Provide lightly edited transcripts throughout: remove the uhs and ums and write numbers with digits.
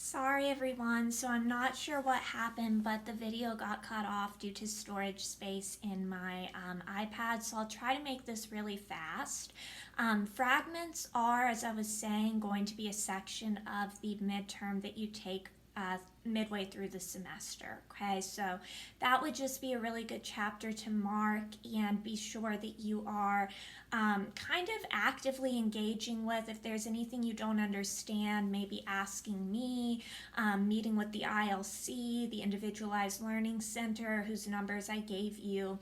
Sorry everyone, so I'm not sure what happened, but the video got cut off due to storage space in my iPad, so I'll try to make this really fast. Fragments are, as I was saying, going to be a section of the midterm that you take midway through the semester. Okay, so that would just be a really good chapter to mark and be sure that you are kind of actively engaging with. If there's anything you don't understand, maybe asking me, meeting with the ILC, the Individualized Learning Center, whose numbers I gave you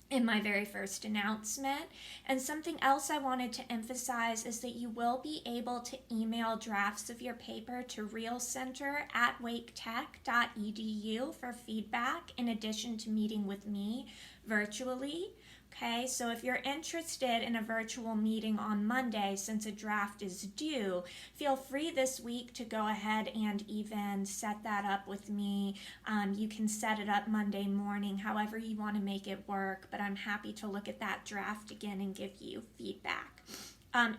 in my very first announcement. And something else I wanted to emphasize is that you will be able to email drafts of your paper to realcenter@waketech.edu for feedback, in addition to meeting with me virtually. Okay, so if you're interested in a virtual meeting on Monday, since a draft is due, feel free this week to go ahead and even set that up with me. You can set it up Monday morning, however you want to make it work, but I'm happy to look at that draft again and give you feedback.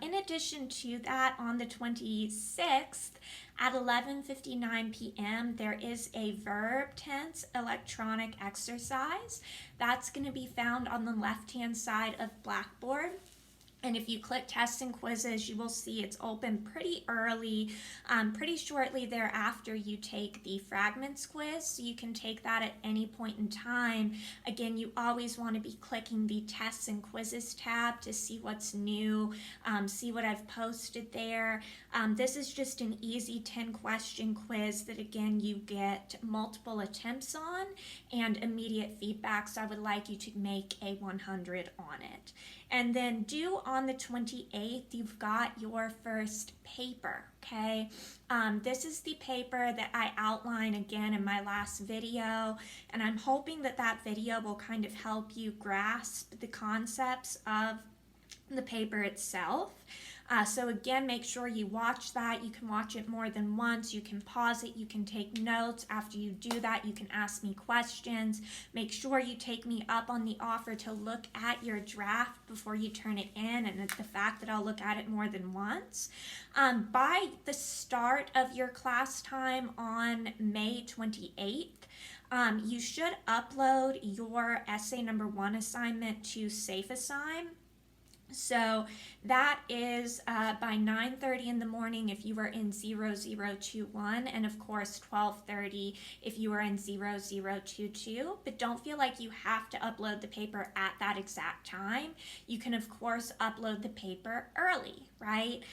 In addition to that, on the 26th at 11:59 p.m., there is a verb tense electronic exercise. That's going to be found on the left-hand side of Blackboard. And if you click tests and quizzes, you will see it's open pretty early, pretty shortly thereafter you take the fragments quiz. So you can take that at any point in time. Again, you always want to be clicking the tests and quizzes tab to see what's new, see what I've posted there. This is just an easy 10-question quiz that, again, you get multiple attempts on and immediate feedback. So I would like you to make a 100 on it. And then due on the 28th, you've got your first paper, okay? This is the paper that I outlined again in my last video, and I'm hoping that that video will kind of help you grasp the concepts of the paper itself. So again, make sure you watch that. You can watch it more than once. You can pause it. You can take notes. After you do that, you can ask me questions. Make sure you take me up on the offer to look at your draft before you turn it in, and the fact that I'll look at it more than once. By the start of your class time on May 28th, you should upload your essay number 1 assignment to SafeAssign. So that is by 9:30 in the morning if you are in 0021, and of course 12:30 if you are in 0022. But don't feel like you have to upload the paper at that exact time. You can of course upload the paper early, right?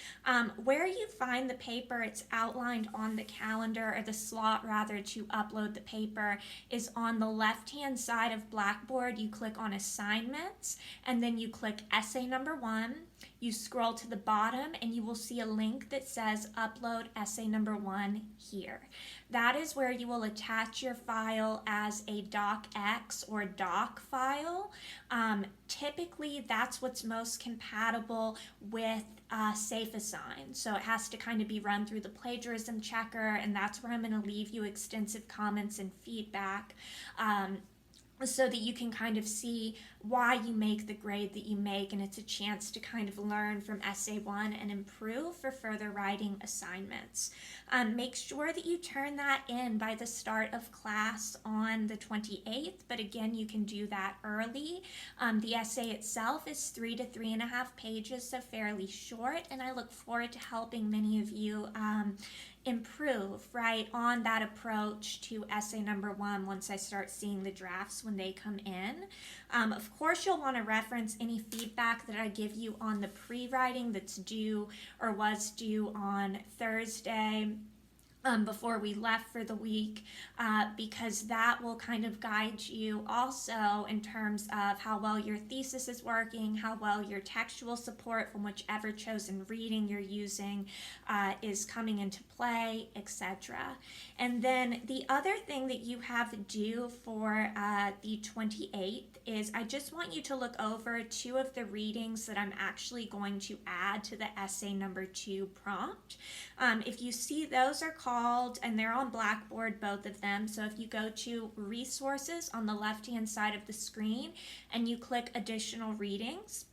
Where you find the paper, it's outlined on the calendar, or the slot rather, to upload the paper is on the left-hand side of Blackboard. You click on assignments, and then you click essay number 1. You scroll to the bottom and you will see a link that says upload essay number 1 here. That is where you will attach your file as a docx or doc file. Typically that's what's most compatible with SafeAssign. So it has to kind of be run through the plagiarism checker, and that's where I'm going to leave you extensive comments and feedback, so that you can kind of see why you make the grade that you make, and it's a chance to kind of learn from essay 1 and improve for further writing assignments. Make sure that you turn that in by the start of class on the 28th, but again, you can do that early. The essay itself is 3 to 3.5 pages, so fairly short, and I look forward to helping many of you improve, right, on that approach to essay number 1 once I start seeing the drafts when they come in. Of course, you'll want to reference any feedback that I give you on the pre-writing that's due or was due on Thursday, before we left for the week, because that will kind of guide you also in terms of how well your thesis is working, how well your textual support from whichever chosen reading you're using is coming into play, etc. And then the other thing that you have due for the 28th is I just want you to look over 2 of the readings that I'm actually going to add to the essay number 2 prompt. If you see, those are called, and they're on Blackboard, both of them. So if you go to resources on the left-hand side of the screen and you click additional readings,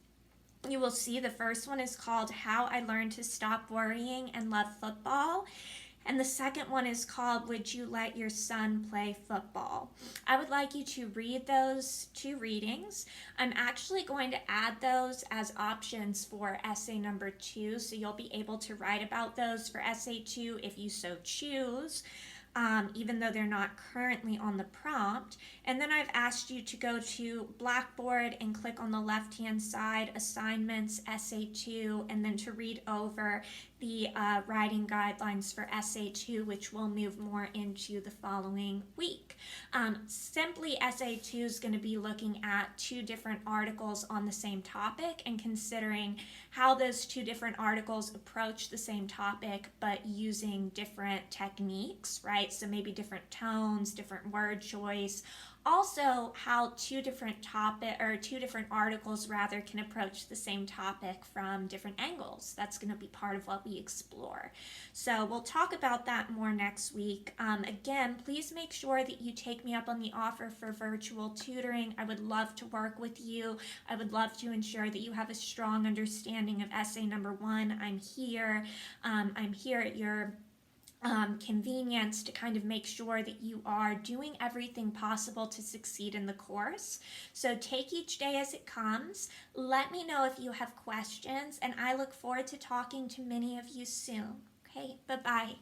you will see the first one is called How I Learned to Stop Worrying and Love Football. And the second one is called Would You Let Your Son Play Football? I would like you to read those two readings. I'm actually going to add those as options for essay number 2, so you'll be able to write about those for essay 2 if you so choose. Even though they're not currently on the prompt. And then I've asked you to go to Blackboard and click on the left-hand side, Assignments, Essay 2, and then to read over the writing guidelines for Essay 2, which we'll move more into the following week. Simply, Essay 2 is going to be looking at 2 different articles on the same topic and considering how those 2 different articles approach the same topic but using different techniques, right? So maybe different tones, different word choice. Also, how 2 different articles rather can approach the same topic from different angles. That's going to be part of what we explore. So we'll talk about that more next week. Again, please make sure that you take me up on the offer for virtual tutoring. I would love to work with you. I would love to ensure that you have a strong understanding of essay number 1. I'm here. I'm here at your convenience to kind of make sure that you are doing everything possible to succeed in the course. So take each day as it comes. Let me know if you have questions, and I look forward to talking to many of you soon. Okay, bye-bye.